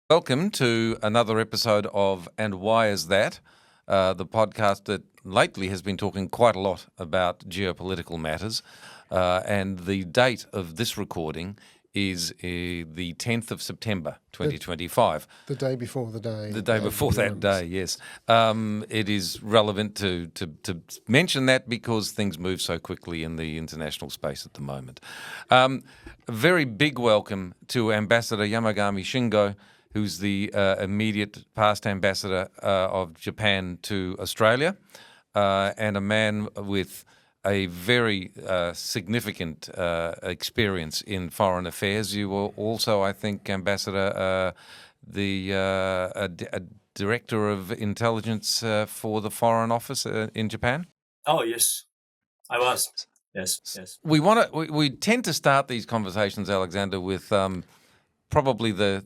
Welcome to another episode of And Why Is That? The podcast that lately has been talking quite a lot about geopolitical matters. And the date of this recording is the 10th of September, 2025. The day before the day. The day before that day, yes. It is relevant to mention that because things move so quickly in the international space at the moment. A very big welcome to Ambassador Yamagami Shingo, who's the immediate past ambassador of Japan to Australia, and a man with a very significant experience in foreign affairs. You were also, I think, Ambassador, a director of intelligence for the Foreign Office in Japan. Oh, yes, I was. Yes. We tend to start these conversations, Alexander, with probably the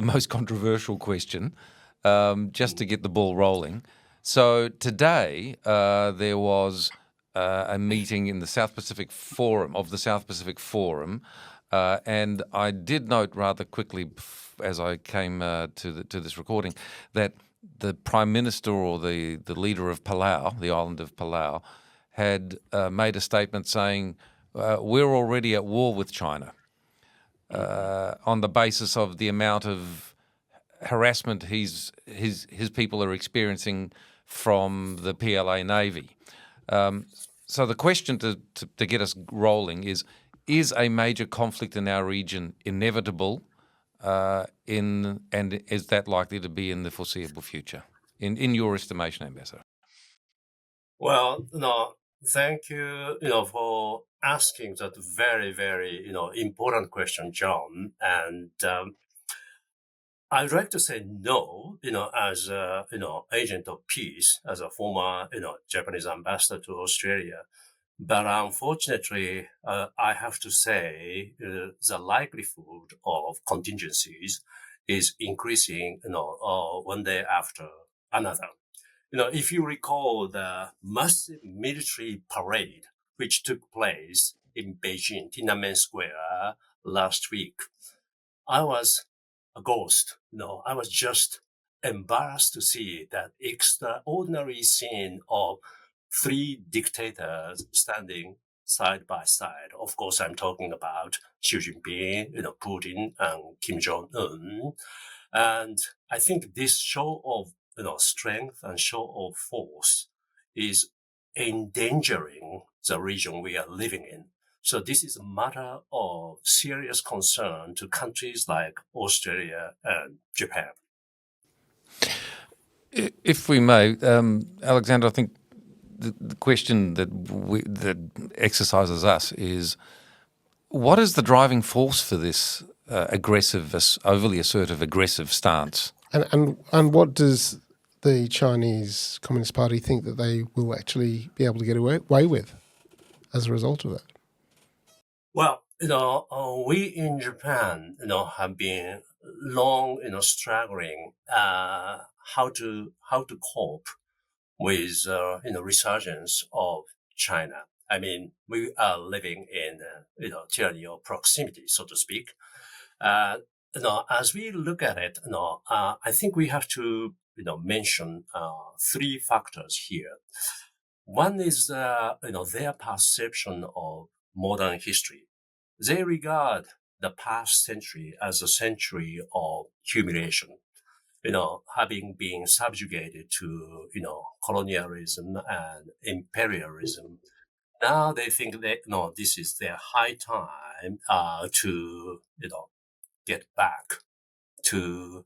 most controversial question, just to get the ball rolling. So today there was a meeting in the South Pacific Forum and I did note rather quickly as I came to this recording that the Prime Minister or the leader of Palau, the island of Palau, had made a statement saying we're already at war with China on the basis of the amount of harassment his people are experiencing from the PLA Navy. So the question to get us rolling is a major conflict in our region inevitable, and is that likely to be in the foreseeable future, in your estimation, Ambassador? Well, thank you, for asking that very, very, important question, John. And I'd like to say no, as a, agent of peace, as a former, Japanese ambassador to Australia. But unfortunately, I have to say the likelihood of contingencies is increasing, one day after another. If you recall the massive military parade which took place in Beijing, Tiananmen Square last week, I was a ghost. I was just embarrassed to see that extraordinary scene of three dictators standing side by side. Of course, I'm talking about Xi Jinping, Putin, and Kim Jong-un. And I think this show of, strength and show of force is endangering the region we are living in. So this is a matter of serious concern to countries like Australia and Japan. If we may, Alexander, I think the question that exercises us is, what is the driving force for this overly assertive, aggressive stance? And what does the Chinese Communist Party think that they will actually be able to get away with as a result of that? Well, we in Japan, have been long, struggling how to cope with resurgence of China. I mean, we are living in tyranny of proximity, so to speak. As we look at it, I think we have to mention three factors here. One is their perception of modern history. They regard the past century as a century of humiliation, having been subjugated to, colonialism and imperialism. Now they think that, this is their high time to, get back to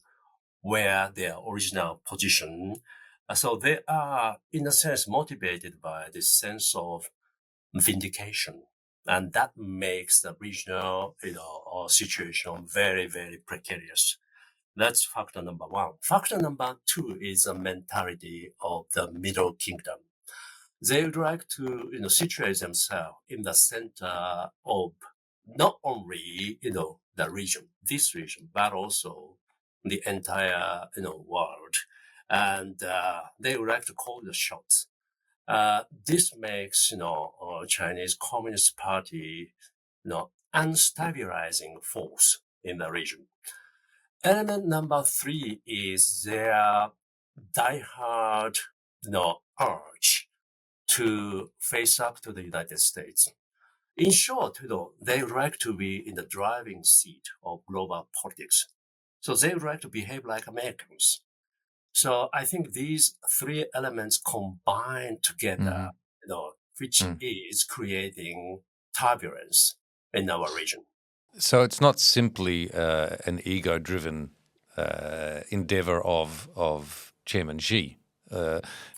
where their original position. So they are, in a sense, motivated by this sense of vindication. And that makes the regional, situation very, very precarious. That's factor number one. Factor number two is the mentality of the Middle Kingdom. They would like to, situate themselves in the center of not only, this region, but also the entire, world. And they would like to call the shots. This makes, Chinese Communist Party, unstabilizing force in the region. Element number three is their diehard, urge to face up to the United States. In short, they like to be in the driving seat of global politics. So they would like to behave like Americans. So I think these three elements combine together, which is creating turbulence in our region. So it's not simply an ego-driven endeavour of Chairman Xi,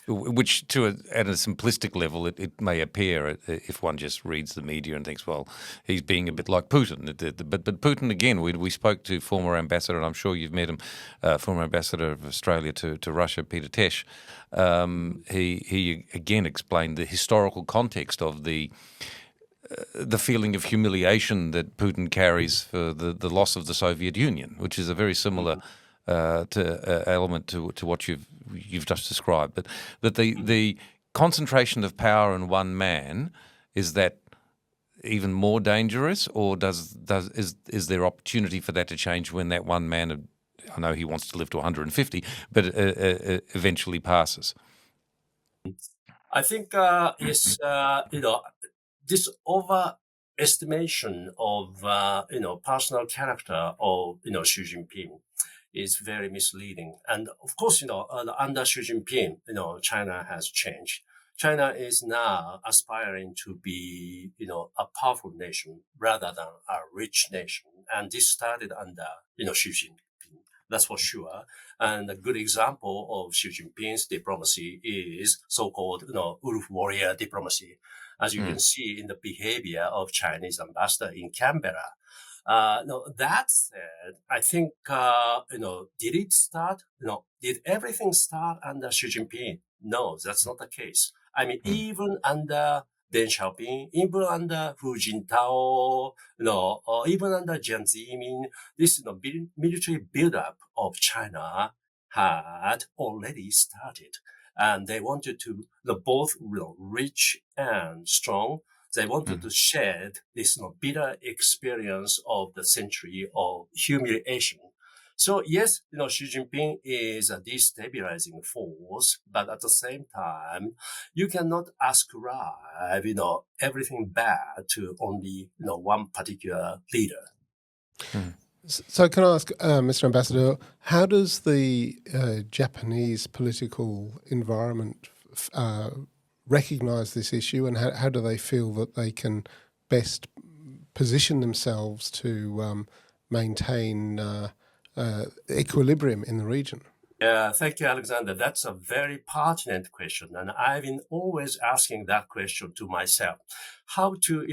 which at a simplistic level it may appear if one just reads the media and thinks, well, he's being a bit like Putin. But Putin, again, we spoke to former ambassador, and I'm sure you've met him, former ambassador of Australia to Russia, Peter Tesh. He again explained the historical context of the feeling of humiliation that Putin carries for the loss of the Soviet Union, which is a very similar element to what you've just described. But that the concentration of power in one man, is that even more dangerous, or is there opportunity for that to change when that one man, I know he wants to live to 150, but eventually passes? I think is this overestimation of personal character of Xi Jinping is very misleading. And of course, under Xi Jinping, China has changed. China is now aspiring to be, a powerful nation rather than a rich nation. And this started under, Xi Jinping. That's for sure. And a good example of Xi Jinping's diplomacy is so-called, wolf warrior diplomacy, as you can see in the behavior of Chinese ambassador in Canberra. No, that said, I think, did it start? Did everything start under Xi Jinping? No, that's not the case. I mean, even under Deng Xiaoping, even under Hu Jintao, or even under Jiang Zemin, this military buildup of China had already started. And they wanted to, both rich and strong, they wanted to shed this bitter experience of the century of humiliation. So yes, Xi Jinping is a destabilizing force, but at the same time, you cannot ascribe, everything bad to only, one particular leader. So can I ask, Mr. Ambassador, how does the Japanese political environment recognise this issue, and how do they feel that they can best position themselves to maintain equilibrium in the region? Yeah, thank you, Alexander. That's a very pertinent question. And I've been always asking that question to myself. How to,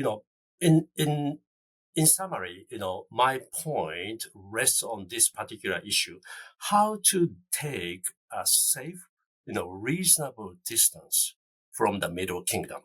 in summary, my point rests on this particular issue. How to take a safe, reasonable distance from the Middle Kingdom.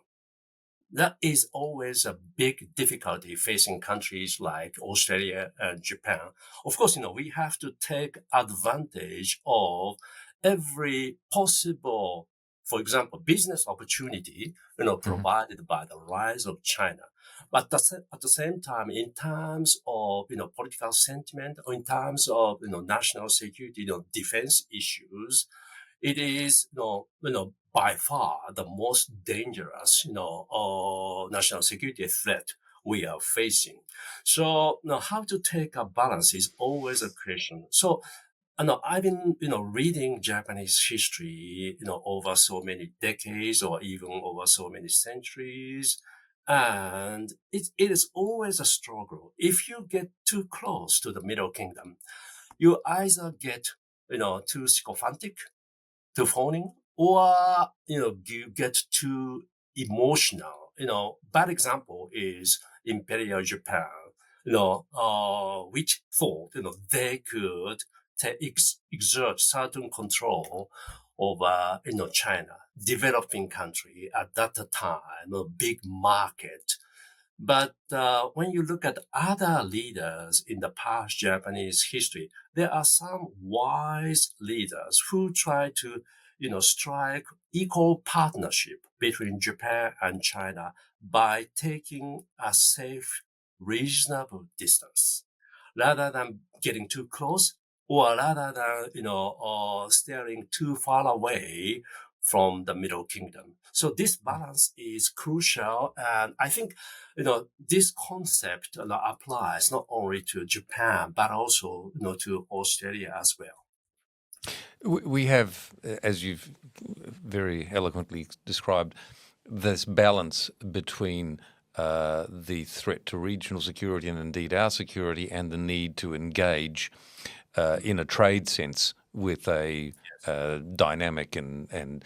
That is always a big difficulty facing countries like Australia and Japan. Of course, we have to take advantage of every possible, for example, business opportunity, provided by the rise of China. But at the same time, in terms of, political sentiment, or in terms of, national security, defense issues, it is, by far the most dangerous, national security threat we are facing. So, how to take a balance is always a question. So, I've been, reading Japanese history, over so many decades or even over so many centuries. And it is always a struggle. If you get too close to the Middle Kingdom, you either get, too sycophantic, too phoning, or, you get too emotional. Bad example is Imperial Japan, which thought, they could exert certain control over, China, developing country at that time, a big market. But when you look at other leaders in the past Japanese history, there are some wise leaders who try to, strike equal partnership between Japan and China by taking a safe, reasonable distance. Rather than getting too close, or rather than, steering too far away from the Middle Kingdom. So this balance is crucial. And I think, this concept applies not only to Japan, but also, to Australia as well. We have, as you've very eloquently described, this balance between the threat to regional security and indeed our security and the need to engage in a trade sense with a dynamic and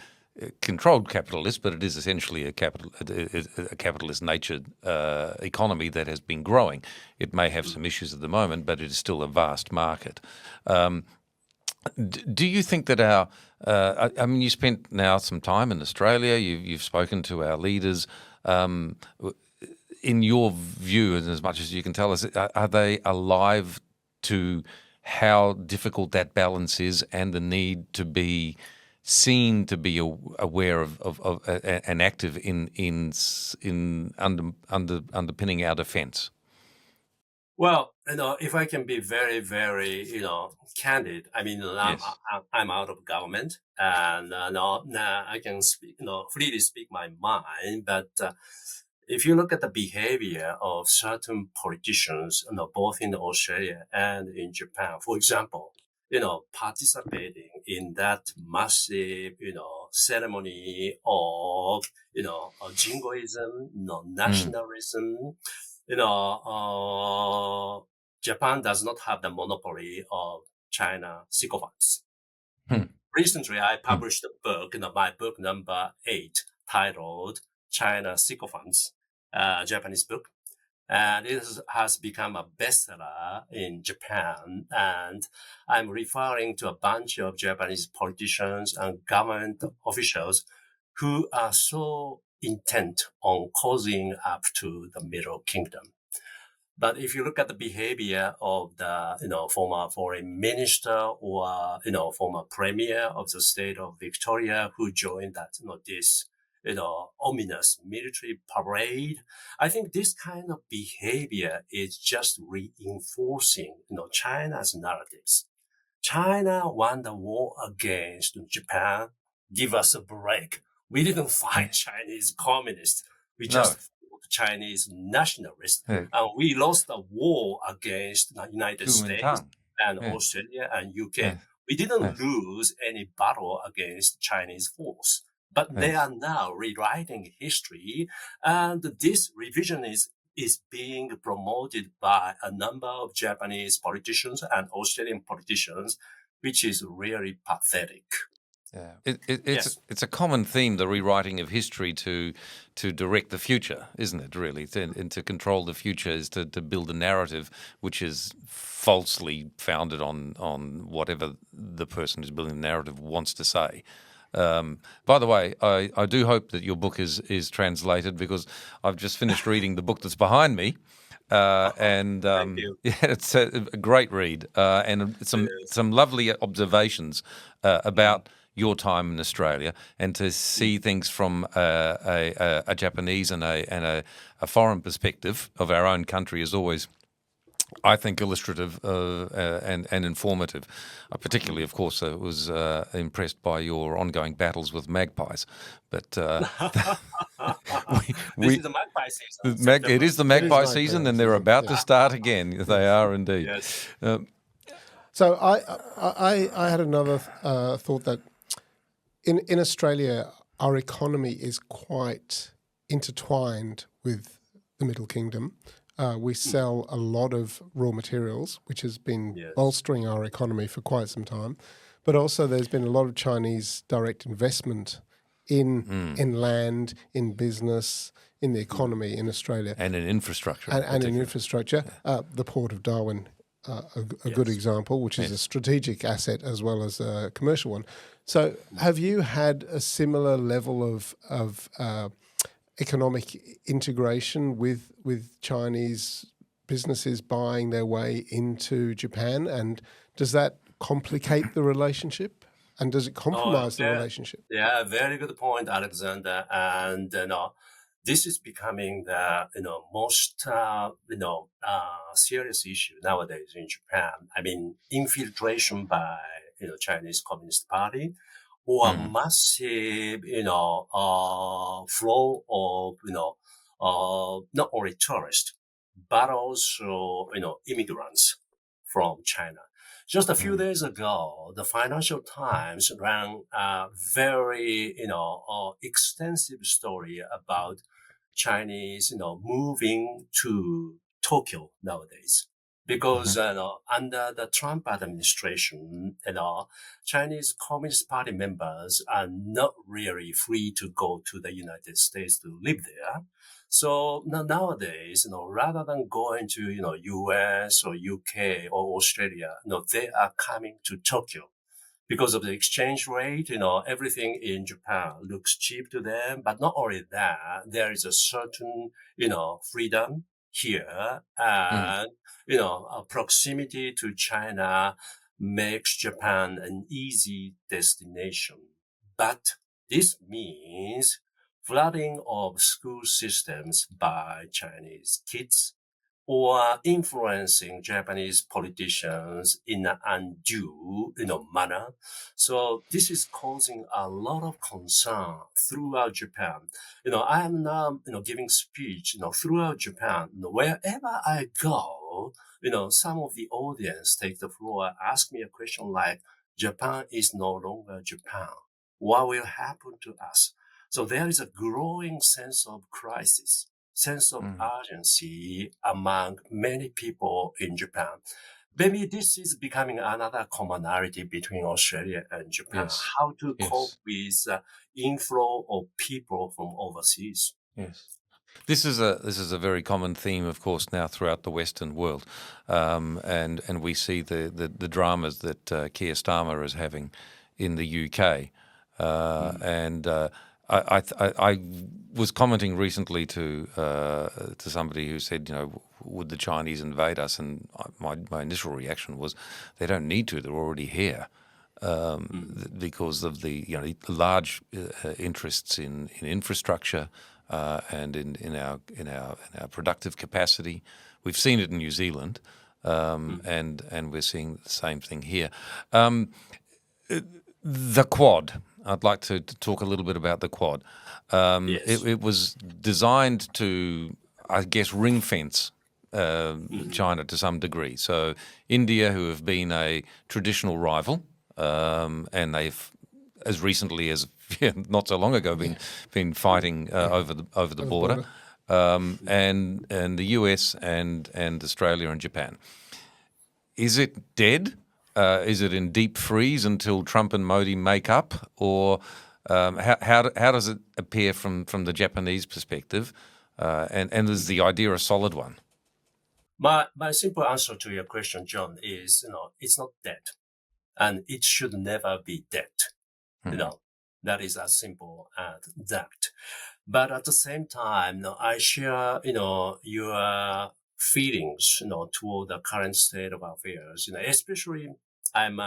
controlled capitalist, but it is essentially a capitalist natured economy that has been growing. It may have some issues at the moment, but it is still a vast market. Do you think that I mean, you spent now some time in Australia, you've spoken to our leaders. In your view, and as much as you can tell us, are they alive to how difficult that balance is and the need to be seen to be aware of and active in underpinning our defence? Well, if I can be very, very, candid, I mean, Yes. I'm out of government and no, nah, I can speak, freely speak my mind. But if you look at the behavior of certain politicians, both in Australia and in Japan, for example, participating in that massive, ceremony of, jingoism, nationalism, you know, Japan does not have the monopoly of China sycophants. Hmm. Recently, I published a book, my book number 8, titled China Sycophants, Japanese book. And it has become a bestseller in Japan. And I'm referring to a bunch of Japanese politicians and government officials who are so intent on causing up to the Middle Kingdom. But if you look at the behavior of the, former foreign minister or, former premier of the state of Victoria who joined that, this, ominous military parade, I think this kind of behavior is just reinforcing, China's narratives. China won the war against Japan. Give us a break. We didn't fight Chinese communists. We No. just fought Chinese nationalists. Yeah. And we lost the war against the United States Kuomintang. and Yeah. Australia and UK. Yeah. We didn't Yes. lose any battle against Chinese force. But they Yes. are now rewriting history. And this revisionism is being promoted by a number of Japanese politicians and Australian politicians, which is really pathetic. Yeah, Yes. it's a common theme, the rewriting of history to direct the future, isn't it? Really, and to control the future is to build a narrative which is falsely founded on whatever the person who's building the narrative wants to say. By the way, I do hope that your book is translated because I've just finished reading the book that's behind me. And Thank you. yeah, it's a great read and some lovely observations about your time in Australia, and to see things from a Japanese and a foreign perspective of our own country is always, I think, illustrative and informative. Particularly, of course, was impressed by your ongoing battles with magpies. But This is the magpie season. it is the magpie season, and they're about to start again. They are indeed. Yes. So I had another thought that in Australia, our economy is quite intertwined with the Middle Kingdom. We sell a lot of raw materials, which has been bolstering our economy for quite some time. But also there's been a lot of Chinese direct investment in land, in business, in the economy in Australia. And in infrastructure. And in infrastructure. The Port of Darwin, a good example, which is a strategic asset as well as a commercial one. So have you had a similar level of economic integration with Chinese businesses buying their way into Japan? And does that complicate the relationship? And does it compromise the relationship? Yeah, very good point, Alexander. And this is becoming the most serious issue nowadays in Japan. I mean, infiltration by Chinese Communist Party, or Mm. massive flow of not only tourists but also immigrants from China. Just a few days ago, the Financial Times ran a very, extensive story about Chinese, moving to Tokyo nowadays. Because, under the Trump administration, Chinese Communist Party members are not really free to go to the United States to live there. So nowadays, rather than going to, US or UK or Australia, they are coming to Tokyo because of the exchange rate. Everything in Japan looks cheap to them. But not only that, there is a certain, freedom here, and, proximity to China makes Japan an easy destination. But this means flooding of school systems by Chinese kids, or influencing Japanese politicians in an undue, manner. So this is causing a lot of concern throughout Japan. I am now, giving speech, throughout Japan. Wherever I go, some of the audience take the floor, ask me a question like, Japan is no longer Japan. What will happen to us? So there is a growing sense of crisis, sense of urgency among many people in Japan. Maybe this is becoming another commonality between Australia and Japan, Yes. how to cope Yes. with inflow of people from overseas. Yes. This is a very common theme, of course, now throughout the Western world, and we see the dramas that Keir Starmer is having in the UK, and I was commenting recently to somebody who said, would the Chinese invade us? And my initial reaction was, they don't need to; they're already here. Because of the large interests in infrastructure and in our productive capacity. We've seen it in New Zealand, and we're seeing the same thing here. The Quad. I'd like to talk a little bit about the Quad. Yes. It was designed to, I guess, ring fence China to some degree. So India, who have been a traditional rival, and they've, as recently as not so long ago, been fighting over the border, and the US and Australia and Japan. Is it dead? Is it in deep freeze until Trump and Modi make up, or how does it appear from the Japanese perspective? And is the idea a solid one? My simple answer to your question, John, is, it's not dead, and it should never be dead. That is as simple as that. But at the same time, I share, your feelings, toward the current state of affairs. Especially, I'm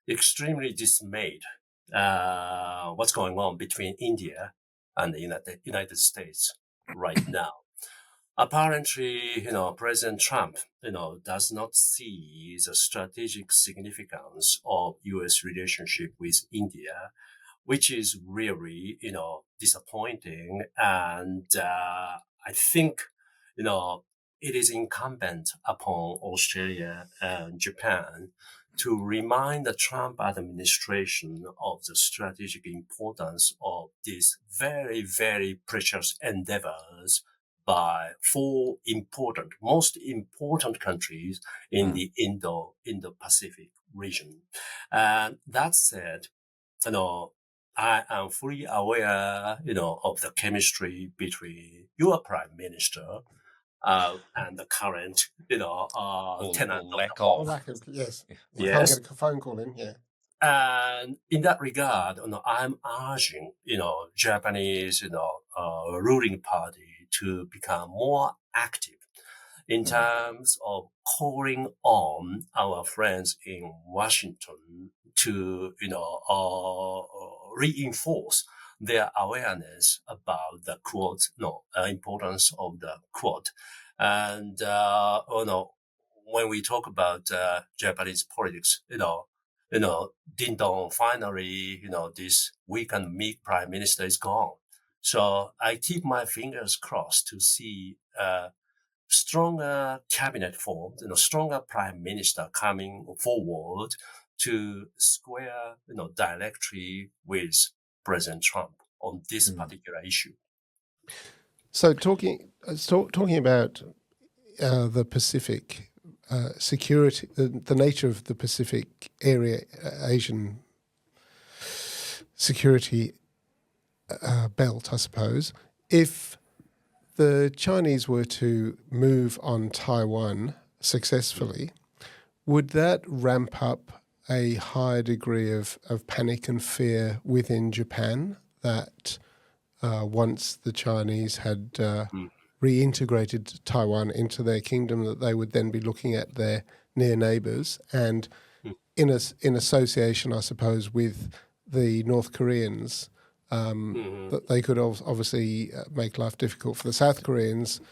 extremely dismayed what's going on between India and the United States right now. Apparently, President Trump, does not see the strategic significance of U.S. relationship with India, which is really, disappointing. And I think, it is incumbent upon Australia and Japan to remind the Trump administration of the strategic importance of these very, very precious endeavors by four most important countries in the Indo-Pacific region. And that said, I am fully aware, of the chemistry between your prime minister and the current, tenant of the lack hall. of. Yes. I can't Yes. get a phone call in. Yeah. And in that regard, I'm urging, Japanese, ruling party to become more active in terms of calling on our friends in Washington to, reinforce their awareness about the quote, importance of the quote. And, when we talk about Japanese politics, ding dong, finally, this weak and meek prime minister is gone. So I keep my fingers crossed to see stronger cabinet formed, stronger prime minister coming forward to square, directly with President Trump on this particular issue. So talking about the Pacific security, the nature of the Pacific area, Asian security belt, I suppose. If the Chinese were to move on Taiwan successfully, would that ramp up a higher degree of panic and fear within Japan that once the Chinese had reintegrated Taiwan into their kingdom, that they would then be looking at their near neighbours and in association, I suppose, with the North Koreans, that they could obviously make life difficult for the South Koreans,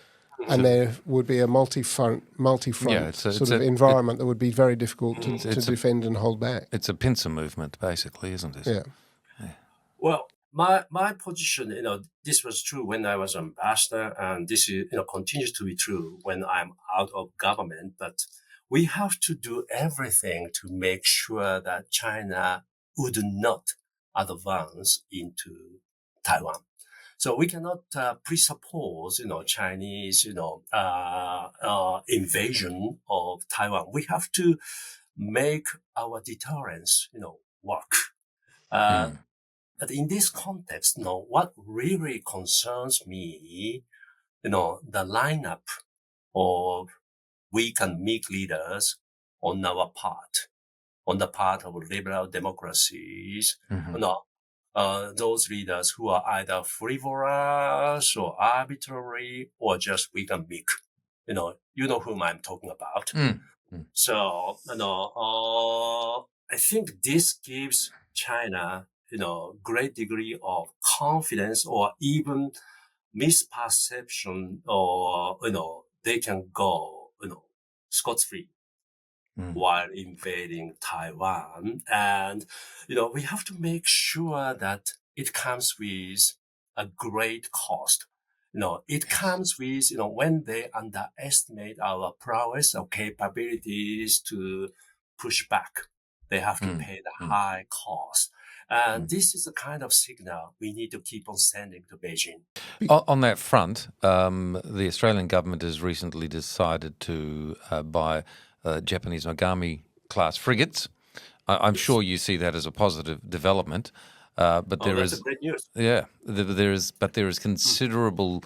and there would be a multi-front environment that would be very difficult to defend and hold back. It's a pincer movement, basically, isn't it? Yeah. Well, my position, this was true when I was ambassador, and this is, continues to be true when I'm out of government. But we have to do everything to make sure that China would not advance into Taiwan. So we cannot presuppose, Chinese, invasion of Taiwan. We have to make our deterrence, work. But in this context, what really concerns me, the lineup of weak and meek leaders on our part, on the part of liberal democracies, those leaders who are either frivolous or arbitrary or just weak and meek. You know whom I'm talking about. So, I think this gives China, great degree of confidence or even misperception, or, they can go, scot-free while invading Taiwan. And, we have to make sure that it comes with a great cost. It comes with, when they underestimate our prowess or capabilities to push back, they have to pay the high cost. And this is the kind of signal we need to keep on sending to Beijing. On that front, the Australian government has recently decided to buy Japanese Yamagami class frigates. I'm sure you see that as a positive development. But that's great news. Yeah, there is considerable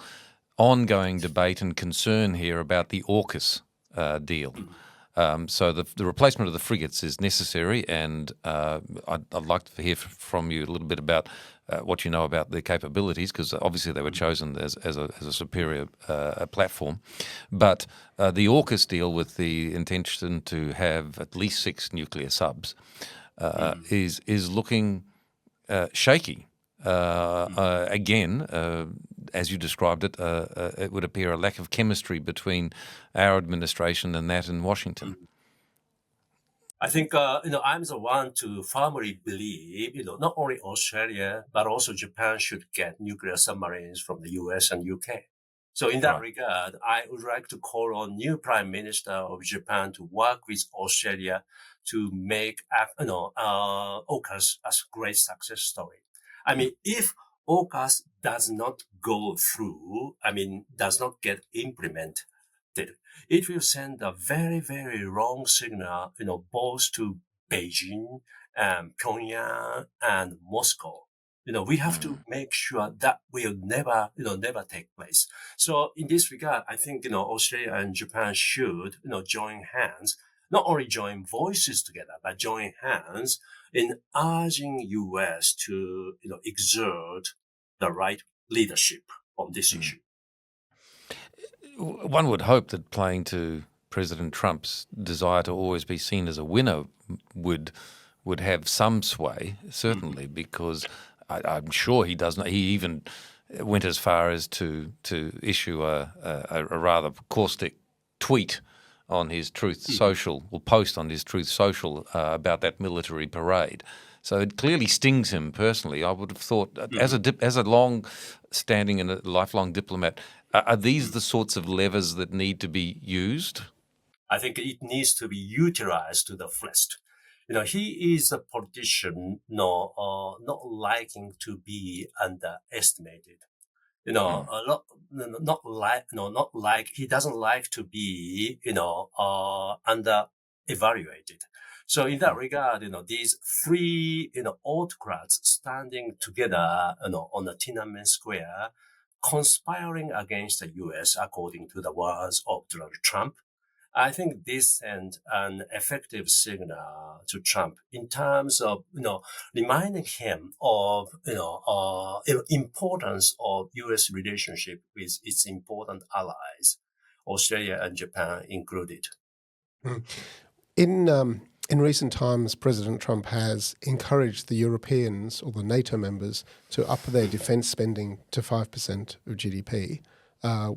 ongoing debate and concern here about the AUKUS deal. So the replacement of the frigates is necessary, and I'd like to hear from you a little bit about what you know about their capabilities, because obviously they were chosen as a superior platform. But the AUKUS deal, with the intention to have at least 6 nuclear subs, is looking shaky. Again, as you described it, it would appear a lack of chemistry between our administration and that in Washington. I think, I'm the one to firmly believe, not only Australia, but also Japan should get nuclear submarines from the US and UK. So in that regard, I would like to call on new Prime Minister of Japan to work with Australia to make, AUKUS a great success story. I mean, if AUKUS does not go through, does not get implemented, it will send a very, very wrong signal, both to Beijing and Pyongyang and Moscow. We have to make sure that will never take place. So in this regard, I think, Australia and Japan should, join hands, not only join voices together, but join hands in urging US to, exert the right leadership on this issue. One would hope that playing to President Trump's desire to always be seen as a winner would have some sway, certainly, because I'm sure he does not. He even went as far as to issue a rather caustic tweet on his Truth Social, or post on his Truth Social about that military parade. So it clearly stings him personally. I would have thought, as a long-standing and a lifelong diplomat, are these the sorts of levers that need to be used? I think it needs to be utilized to the fullest. He is a politician, not liking to be underestimated. A lot, not like he doesn't like to be, under evaluated. So in that regard, these three, autocrats standing together, on the Tiananmen Square, conspiring against the U.S., according to the words of Donald Trump, I think this sent an effective signal to Trump in terms of, reminding him of, importance of U.S. relationship with its important allies, Australia and Japan included. In recent times, President Trump has encouraged the Europeans or the NATO members to up their defence spending to 5% of GDP,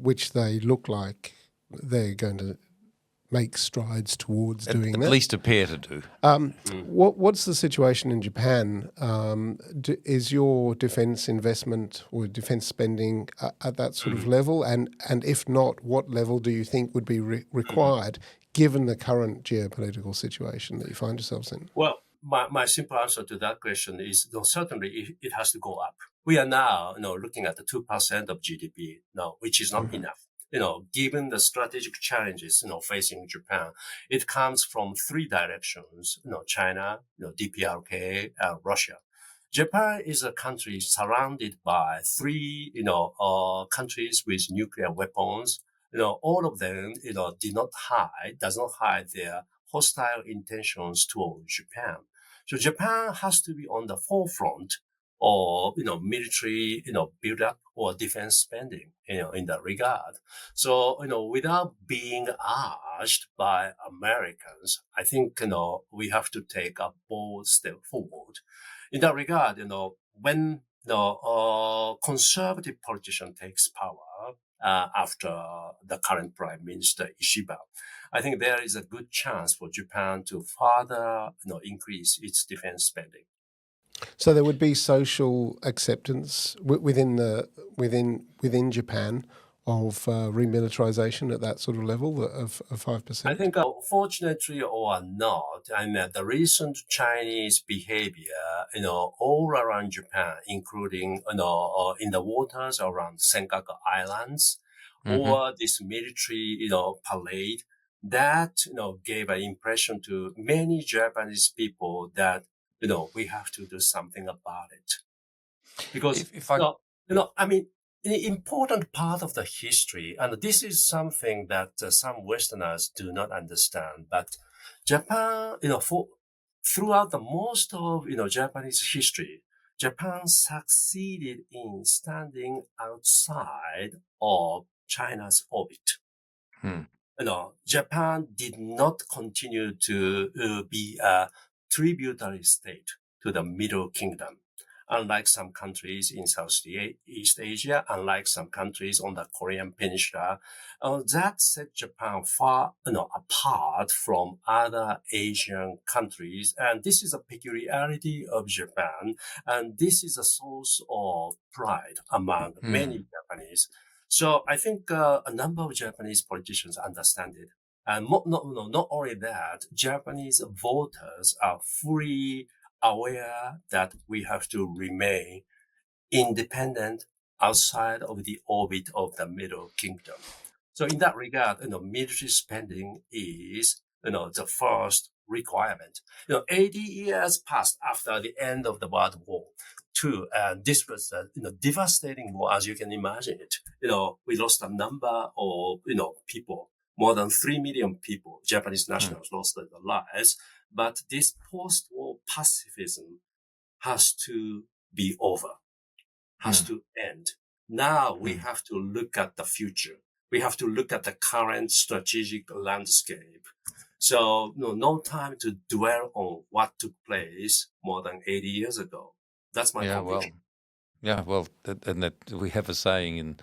which they look like they're going to make strides towards doing that. At least appear to do. What's the situation in Japan? Is your defence investment or defence spending at that sort of level? And if not, what level do you think would be required given the current geopolitical situation that you find yourselves in? Well, my simple answer to that question is certainly it has to go up. We are now, looking at the 2% of GDP now, which is not enough. Given the strategic challenges, facing Japan, it comes from three directions, China, DPRK, and Russia. Japan is a country surrounded by three, countries with nuclear weapons. All of them, does not hide their hostile intentions toward Japan. So Japan has to be on the forefront of, military, build-up or defense spending, in that regard. So, without being urged by Americans, I think, we have to take a bold step forward. In that regard, when the conservative politician takes power, after the current Prime Minister Ishiba, I think there is a good chance for Japan to further, increase its defense spending. So there would be social acceptance within Japan of remilitarization at that sort of level of 5%? I think, fortunately or not, the recent Chinese behavior, all around Japan, including, in the waters around Senkaku Islands, or this military, parade, that, gave an impression to many Japanese people that, we have to do something about it. Because, an important part of the history, and this is something that some Westerners do not understand, but Japan, throughout the most of, Japanese history, Japan succeeded in standing outside of China's orbit. Japan did not continue to be a tributary state to the Middle Kingdom. Unlike some countries in Southeast Asia, unlike some countries on the Korean Peninsula, that set Japan far, apart from other Asian countries. And this is a peculiarity of Japan. And this is a source of pride among many Japanese. So I think a number of Japanese politicians understand it. And not only that, Japanese voters are fully aware that we have to remain independent outside of the orbit of the Middle Kingdom. So in that regard, military spending is, the first requirement. 80 years passed after the end of the World War II, and this was a, devastating war, as you can imagine it. We lost a number of, people, more than 3 million people, Japanese nationals lost their lives. But this post-war pacifism has to be over, has to end. Now we have to look at the future. We have to look at the current strategic landscape. So no time to dwell on what took place more than 80 years ago. That's my Yeah, conclusion. well, yeah, well, and that we have a saying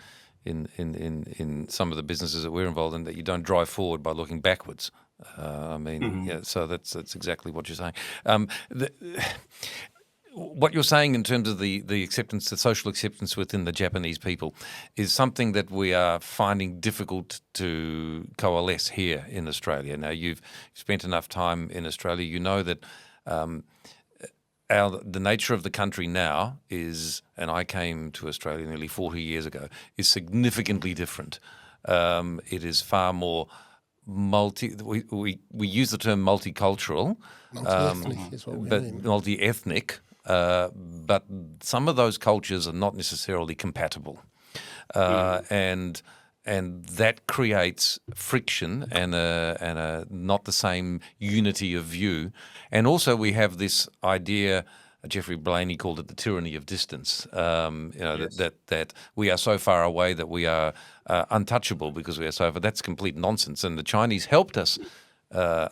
in some of the businesses that we're involved in that you don't drive forward by looking backwards. I mean, yeah, so that's exactly what you're saying. The, what you're saying in terms of the acceptance, the social acceptance within the Japanese people, is something that we are finding difficult to coalesce here in Australia. Now, you've spent enough time in Australia, you know that the nature of the country now is, and I came to Australia nearly 40 years ago, is significantly different. It is far more we use the term multicultural, Multi-ethnic is what we but mean. multi-ethnic, but some of those cultures are not necessarily compatible. And that creates friction and a not the same unity of view. And also we have this idea. Jeffrey Blaney called it the tyranny of distance. Yes. That we are so far away that we are untouchable because we are so far. That's complete nonsense. And the Chinese helped us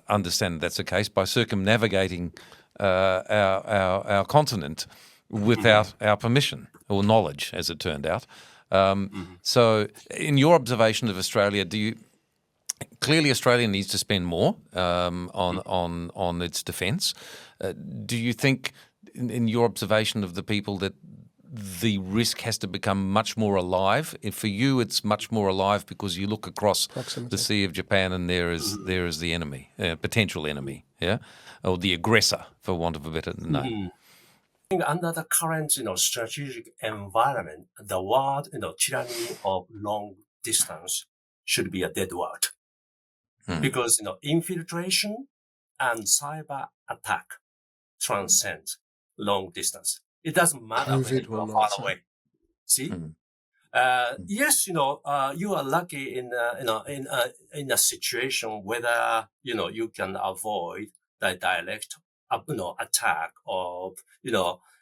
understand that's the case by circumnavigating our continent without our permission or knowledge, as it turned out. So, in your observation of Australia, clearly Australia needs to spend more on its defence? Do you think, in your observation of the people, that the risk has to become much more alive? And for you, it's much more alive because you look across the Sea of Japan and there is the enemy, potential enemy, yeah, or the aggressor, for want of a better name. I think under the current, strategic environment, the word, tyranny of long distance should be a dead word. Because, infiltration and cyber attack transcend long distance. It doesn't matter whether COVID you will are not far say. away. See? Mm. Yes, you are lucky in a situation whether, you can avoid the direct, attack of,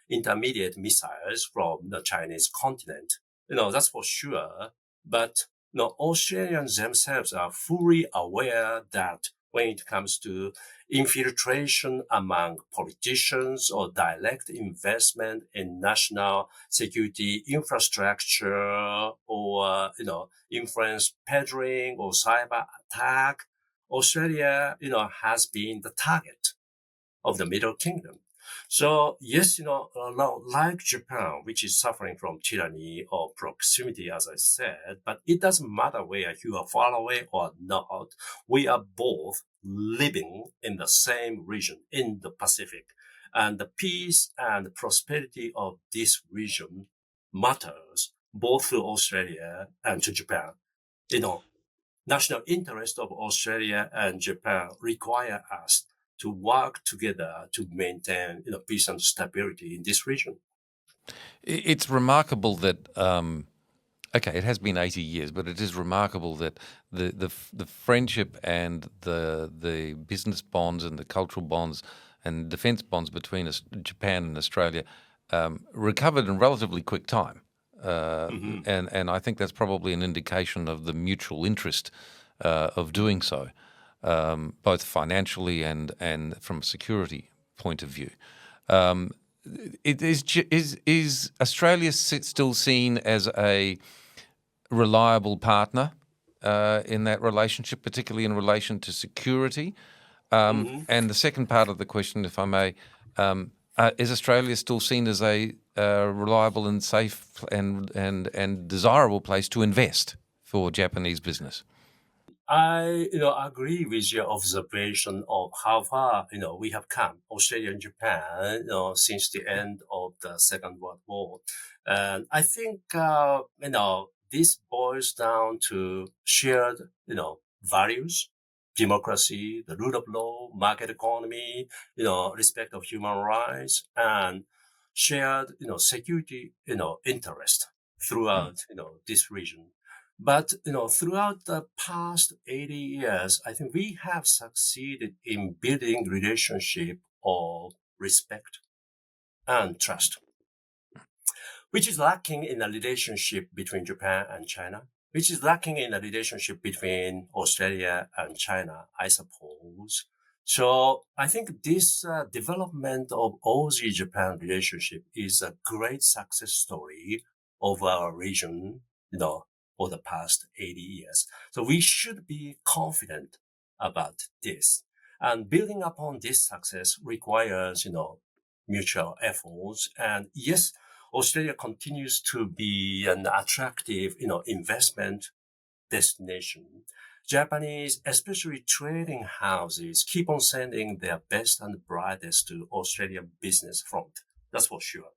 intermediate missiles from the Chinese continent. That's for sure. But, Australians themselves are fully aware that when it comes to infiltration among politicians or direct investment in national security infrastructure or, influence peddling or cyber attack, Australia, has been the target of the Middle Kingdom. So yes, like Japan, which is suffering from tyranny or proximity, as I said, but it doesn't matter where you are far away or not. We are both living in the same region in the Pacific, and the peace and prosperity of this region matters both to Australia and to Japan. National interest of Australia and Japan require us to work together to maintain, peace and stability in this region. It's remarkable that okay, it has been 80 years, but it is remarkable that the friendship and the business bonds and the cultural bonds and defence bonds between Japan and Australia recovered in relatively quick time. And I think that's probably an indication of the mutual interest of doing so, both financially and from a security point of view. Is Australia still seen as a reliable partner in that relationship, particularly in relation to security? And the second part of the question, if I may, is Australia still seen as a reliable and safe and desirable place to invest for Japanese business? I, agree with your observation of how far, we have come, Australia and Japan, since the end of the Second World War. And I think, this boils down to shared, values, democracy, the rule of law, market economy, respect of human rights, and shared, security, interest throughout, this region. But, throughout the past 80 years, I think we have succeeded in building relationship of respect and trust, which is lacking in the relationship between Japan and China, which is lacking in the relationship between Australia and China, I suppose. So I think this development of Aussie-Japan relationship is a great success story of our region, for the past 80 years. So we should be confident about this. And building upon this success requires, mutual efforts. And yes, Australia continues to be an attractive, investment destination. Japanese, especially trading houses, keep on sending their best and brightest to Australian business front. That's for sure.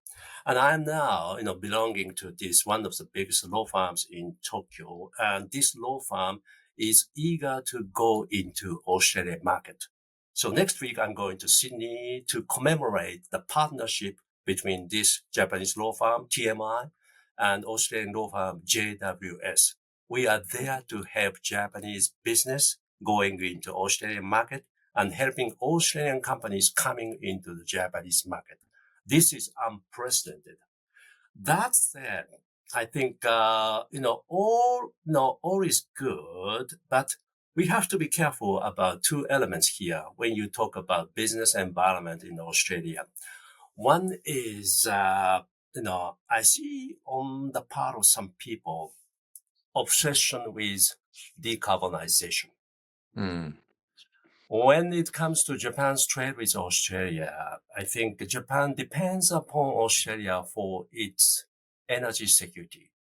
And I'm now, belonging to this one of the biggest law firms in Tokyo. And this law firm is eager to go into Australian market. So next week, I'm going to Sydney to commemorate the partnership between this Japanese law firm, TMI, and Australian law firm, JWS. We are there to help Japanese business going into Australian market and helping Australian companies coming into the Japanese market. This is unprecedented. That said, I think, all is good, but we have to be careful about two elements here when you talk about business environment in Australia. One is, I see on the part of some people, obsession with decarbonization. When it comes to Japan's trade with Australia, I think Japan depends upon Australia for its energy security.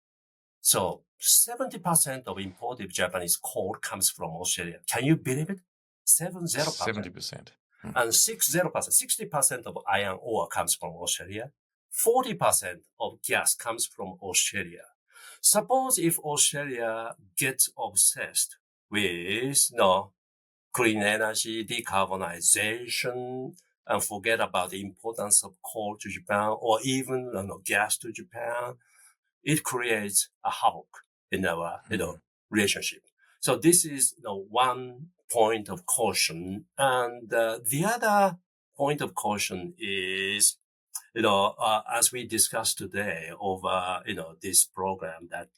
So 70% of imported Japanese coal comes from Australia. Can you believe it? 70%. 70%. And 60% of iron ore comes from Australia. 40% of gas comes from Australia. Suppose if Australia gets obsessed with clean energy, decarbonization, and forget about the importance of coal to Japan or even gas to Japan, it creates a havoc in our relationship. So this is one point of caution, and the other point of caution is as we discussed today over, this program that,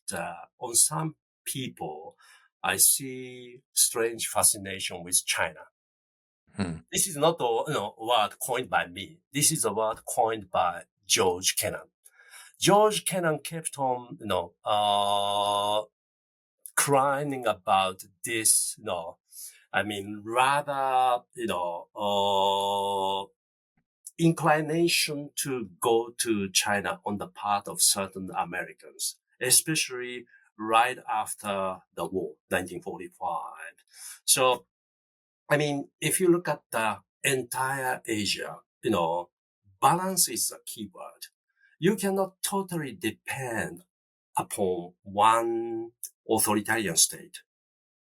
on some people, I see strange fascination with China. This is not a word coined by me. This is a word coined by George Kennan. George Kennan kept on, crying about this, rather, inclination to go to China on the part of certain Americans, especially right after the war, 1945. So, if you look at the entire Asia, balance is a key word. You cannot totally depend upon one authoritarian state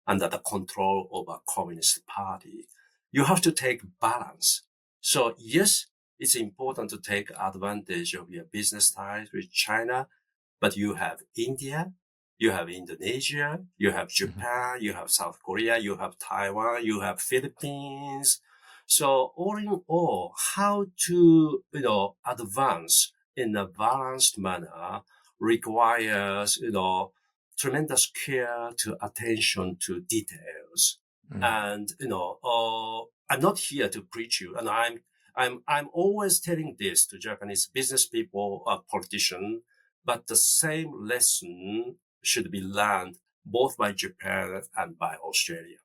under the control of a communist party. You have to take balance. So yes, it's important to take advantage of your business ties with China, but you have India, you have Indonesia, you have Japan, you have South Korea, you have Taiwan, you have Philippines. So all in all, how to, advance in a balanced manner requires, tremendous care to attention to details. And, I'm not here to preach you, and I'm always telling this to Japanese business people, politicians, but the same lesson should be learned both by Japan and by Australia.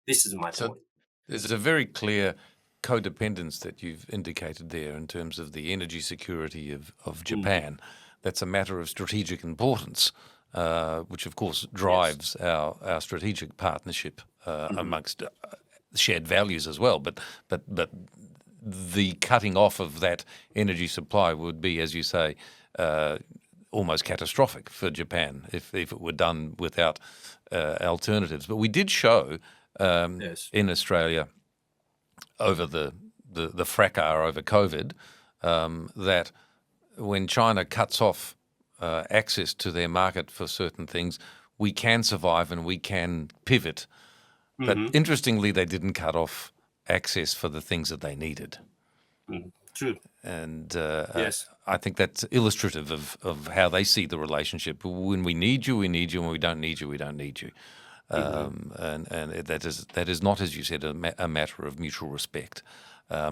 This is my point. There's a very clear codependence that you've indicated there in terms of the energy security of Japan. That's a matter of strategic importance, which of course drives our strategic partnership amongst shared values as well. But the cutting off of that energy supply would be, as you say, almost catastrophic for Japan if it were done without alternatives. But we did show in Australia over the fracas over COVID that when China cuts off access to their market for certain things, we can survive and we can pivot. But interestingly, they didn't cut off access for the things that they needed. True. And I think that's illustrative of how they see the relationship. When we need you, we need you. When we don't need you, we don't need you. and that is not, as you said, a matter of mutual respect. I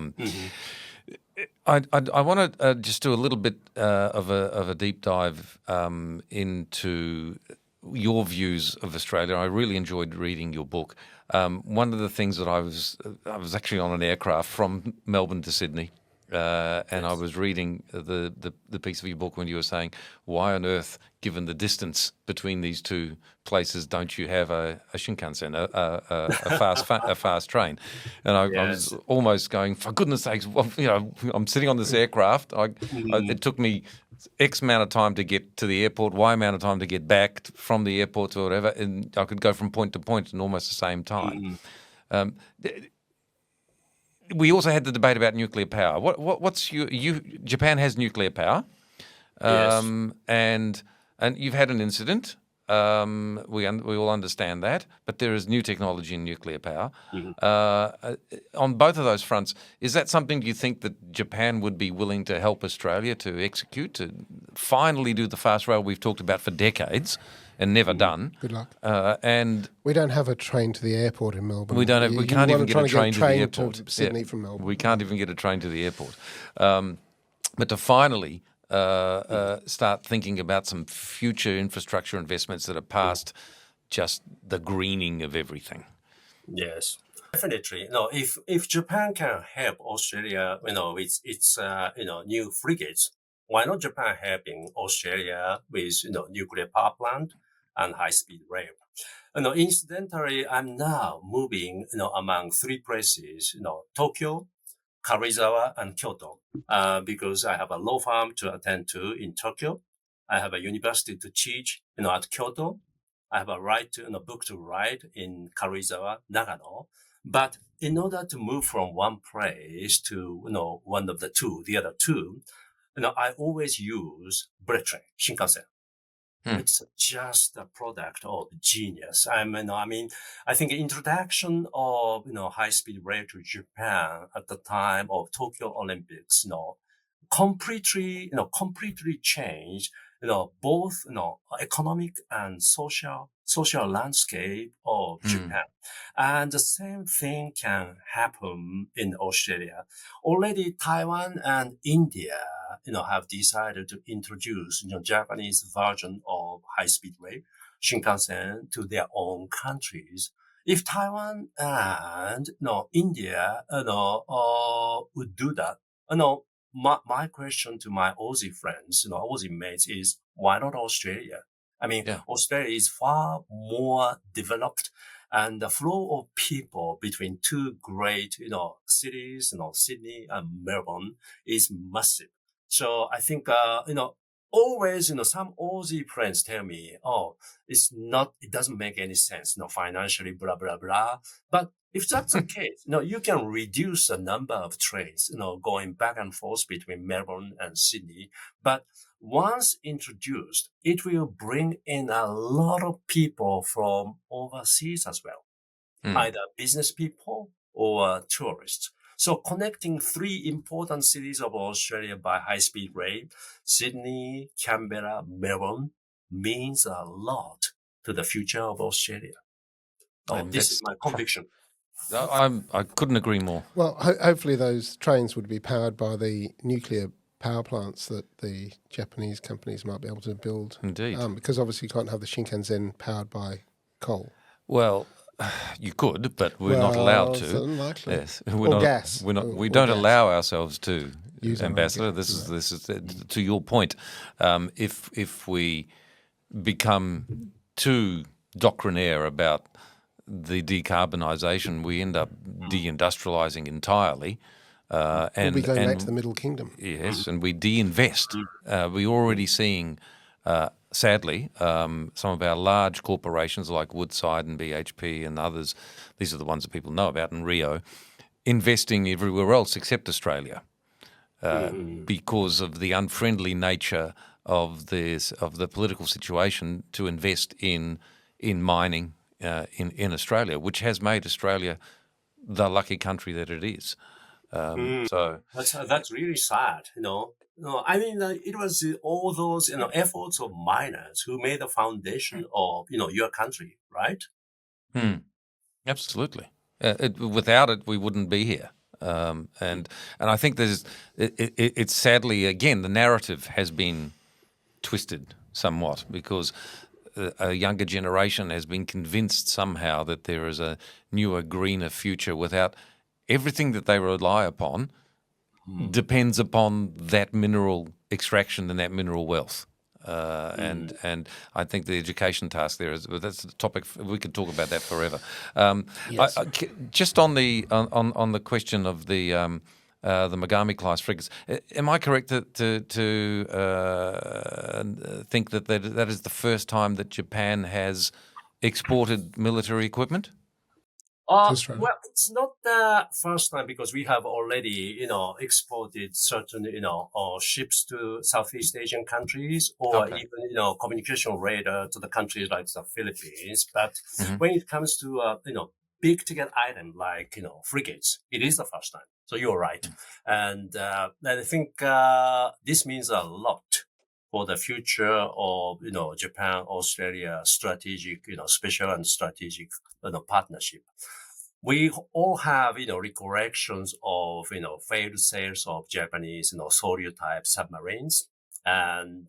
want to just do a little bit of a deep dive into your views of Australia. I really enjoyed reading your book. One of the things that I was actually on an aircraft from Melbourne to Sydney, and I was reading the piece of your book when you were saying, why on earth, given the distance between these two places, don't you have a Shinkansen, a fast train? And I was almost going, for goodness sakes, well, I'm sitting on this aircraft. It took me X amount of time to get to the airport, Y amount of time to get back from the airport to whatever, and I could go from point to point in almost the same time. We also had the debate about nuclear power. What's Japan has nuclear power, and you've had an incident. We all understand that, but there is new technology in nuclear power. On both of those fronts, is that something you think that Japan would be willing to help Australia to execute, to finally do the fast rail we've talked about for decades and never done? Good luck. And we don't have a train to the airport in Melbourne. We don't have. We can't even get a train to the airport. To Sydney from Melbourne. We can't even get a train to the airport. But to finally start thinking about some future infrastructure investments that are past just the greening of everything. Yes, definitely. No, if Japan can help Australia, with its new frigates, why not Japan helping Australia with nuclear power plant and high speed rail? Incidentally, I'm now moving among three places, Tokyo, Karuizawa, and Kyoto, because I have a law firm to attend to in Tokyo. I have a university to teach, at Kyoto. I have a right to, book to write in Karuizawa, Nagano. But in order to move from one place to, one of the other two, I always use bullet train, Shinkansen. It's just a product of genius. I think introduction of, high-speed rail to Japan at the time of Tokyo Olympics, completely changed, both, economic and social landscape of Japan. And the same thing can happen in Australia. Already Taiwan and India, have decided to introduce, Japanese version of high-speed rail, Shinkansen, to their own countries. If Taiwan and, India, would do that, my question to my Aussie friends, Aussie mates is, why not Australia? Australia is far more developed, and the flow of people between two great, cities, Sydney and Melbourne is massive. So I think, always, some Aussie friends tell me, it doesn't make any sense, financially, blah, blah, blah. But if that's the case, you can reduce the number of trains, going back and forth between Melbourne and Sydney. But once introduced, it will bring in a lot of people from overseas as well, either business people or tourists. So connecting three important cities of Australia by high-speed rail, Sydney, Canberra, Melbourne, means a lot to the future of Australia. This is my conviction. I couldn't agree more. Well, hopefully those trains would be powered by the nuclear power plants that the Japanese companies might be able to build. Indeed. Because obviously you can't have the Shinkansen powered by coal. Well, you could, but we're not allowed to. It's unlikely. Yes, Gas. We don't allow ourselves to, use Ambassador. This is to your point. If we become too doctrinaire about the decarbonisation, we end up deindustrialising entirely. We'll be going back to the Middle Kingdom. Yes, and we de-invest. We're already seeing, sadly, some of our large corporations like Woodside and BHP and others, these are the ones that people know about in Rio, investing everywhere else except Australia because of the unfriendly nature of the political situation to invest in mining in Australia, which has made Australia the lucky country that it is. So that's really sad, it was all those, efforts of miners who made the foundation of, your country, right? Absolutely. Without it, we wouldn't be here. And I think it's sadly, again, the narrative has been twisted somewhat because a younger generation has been convinced somehow that there is a newer, greener future without everything that they rely upon depends upon that mineral extraction and that mineral wealth. And I think the education task there is, but that's the topic. We could talk about that forever. Yes. Just on the question of the Megami class frigates, am I correct to think that is the first time that Japan has exported military equipment? Australia. Well, it's not the first time because we have already, exported certain, ships to Southeast Asian countries or Okay. even, communication radar to the countries like the Philippines. But Mhm. when it comes to, big ticket item like, frigates, it is the first time. So you're right. And I think this means a lot for the future of, Japan, Australia strategic, special and strategic, partnership. We all have, recollections of, failed sales of Japanese, Soryu type submarines. And,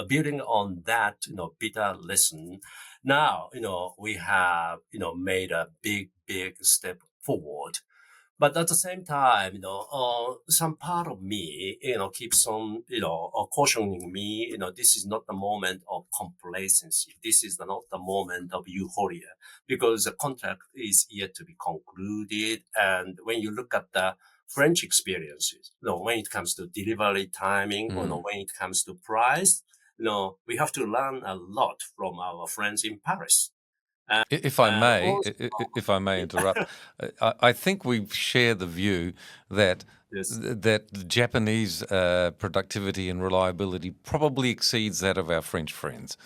building on that, bitter lesson, now, we have, made a big step forward. But at the same time, some part of me, keeps on, cautioning me, this is not the moment of complacency. This is not the moment of euphoria because the contract is yet to be concluded. And when you look at the French experiences, when it comes to delivery timing, when it comes to price, we have to learn a lot from our friends in Paris. If I may, Also, if I may interrupt, I think we share the view that yes. that the Japanese productivity and reliability probably exceeds that of our French friends.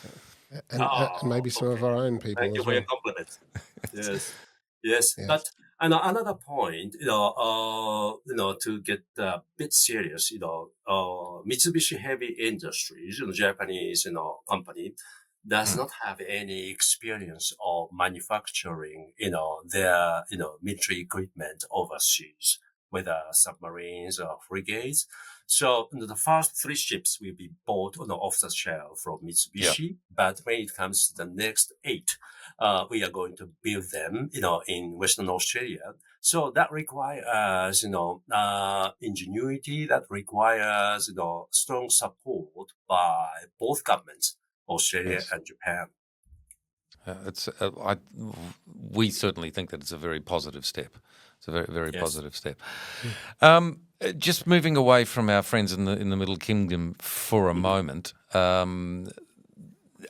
And maybe some of Okay. our own people Thank you as for your well. compliment. Yes, yes. Yes. But another point, to get a bit serious, Mitsubishi Heavy Industries, Japanese, company, does not have any experience of manufacturing, their, military equipment overseas, whether submarines or frigates. So the first three ships will be bought on the off the shelf from Yeah. Mitsubishi. But when it comes to the next eight, we are going to build them, in Western Australia. So that requires, ingenuity, that requires, strong support by both governments, Australia Yes. and Japan. We certainly think that it's a very positive step. It's a very Yes. positive step. Just moving away from our friends in the Middle Kingdom for a moment. I'm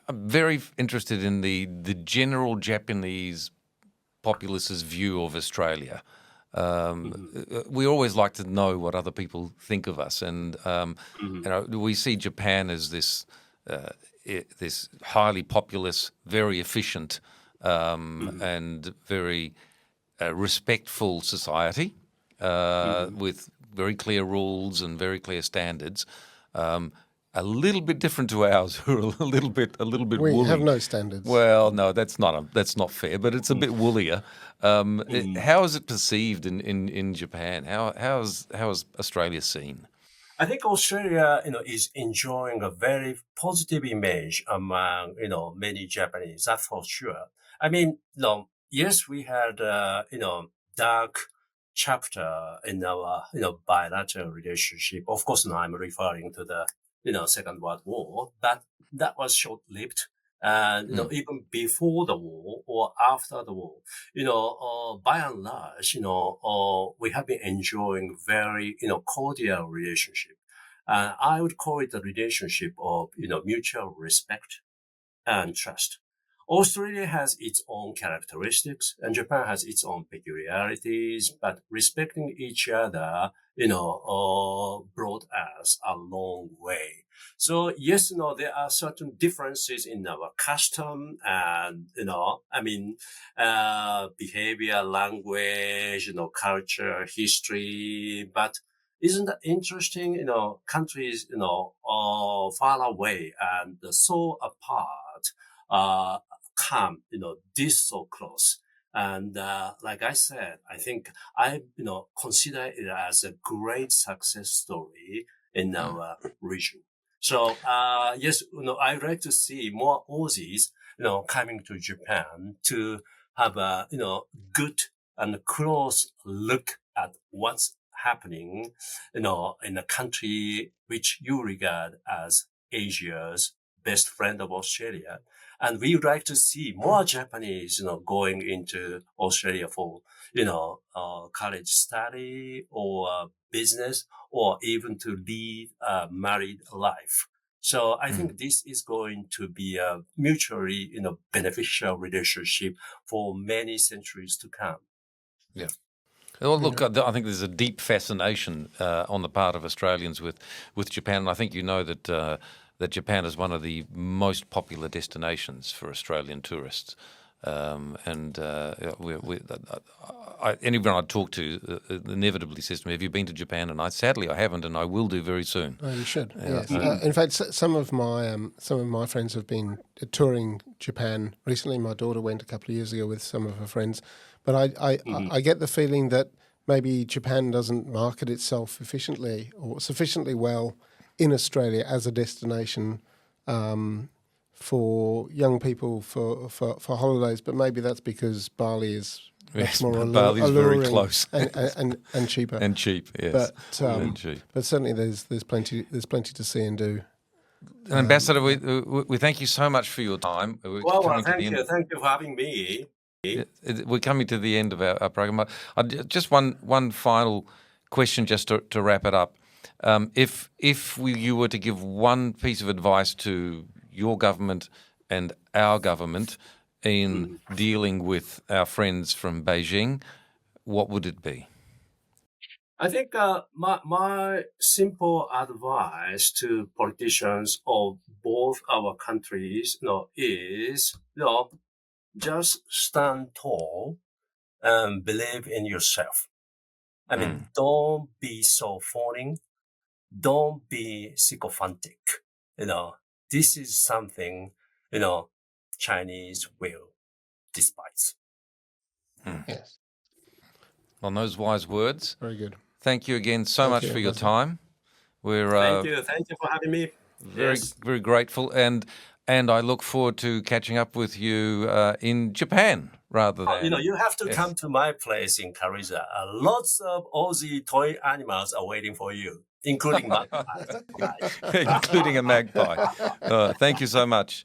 very interested in the general Japanese populace's view of Australia. We always like to know what other people think of us, and we see Japan as this this highly populous, very efficient, and very respectful society with very clear rules and very clear standards. A little bit different to ours, who are a little bit We woolly. have no standards. Well, no, that's not fair, but it's a bit woollier. How is it perceived in Japan? How is Australia seen? I think Australia, is enjoying a very positive image among, many Japanese. That's for sure. I mean, yes, we had, dark chapter in our, bilateral relationship. Of course, now I'm referring to the, Second World War, but that was short-lived. And, even before the war or after the war, by and large, we have been enjoying very, cordial relationship. I would call it a relationship of, mutual respect and trust. Australia has its own characteristics and Japan has its own peculiarities, but respecting each other, brought us a long way. So yes, there are certain differences in our custom and, behavior, language, culture, history, but isn't that interesting? Countries, far away and so apart, come, this so close. And like I said, I think I, consider it as a great success story in our region. So yes, I'd like to see more Aussies, coming to Japan to have a, good and close look at what's happening, in a country which you regard as Asia's best friend of Australia. And we would like to see more Japanese, going into Australia for, college study or business or even to lead a married life. So I think this is going to be a mutually, beneficial relationship for many centuries to come. Yeah. Well, look, I think there's a deep fascination on the part of Australians with Japan, and I think you know that that Japan is one of the most popular destinations for Australian tourists. Anyone I talk to inevitably says to me, "Have you been to Japan?" And sadly, I haven't, and I will do very soon. Oh, you should. Yes. In fact, some of my friends have been touring Japan recently. My daughter went a couple of years ago with some of her friends, but I get the feeling that maybe Japan doesn't market itself efficiently or sufficiently well in Australia as a destination for young people for holidays. But maybe that's because Bali is much more Bali's alluring very close and cheaper. and cheap. Yes, and cheap. But certainly there's plenty to see and do. And Ambassador, we thank you so much for your time. Well, thank you. Thank you for having me. We're coming to the end of our program. Just one final question, just to wrap it up. If you were to give one piece of advice to your government and our government in dealing with our friends from Beijing, what would it be? I think my simple advice to politicians of both our countries, is, just stand tall and believe in yourself. I mean, don't be so phoning. Don't be sycophantic. This is something, Chinese will despise. Yes. On those wise words, Very good. thank you again so much for your time. We're Thank you for having me. very grateful, and I look forward to catching up with you in Japan rather than. You have to come to my place in Carissa. Lots of Aussie toy animals are waiting for you, including magpie. Including a magpie. Thank you so much.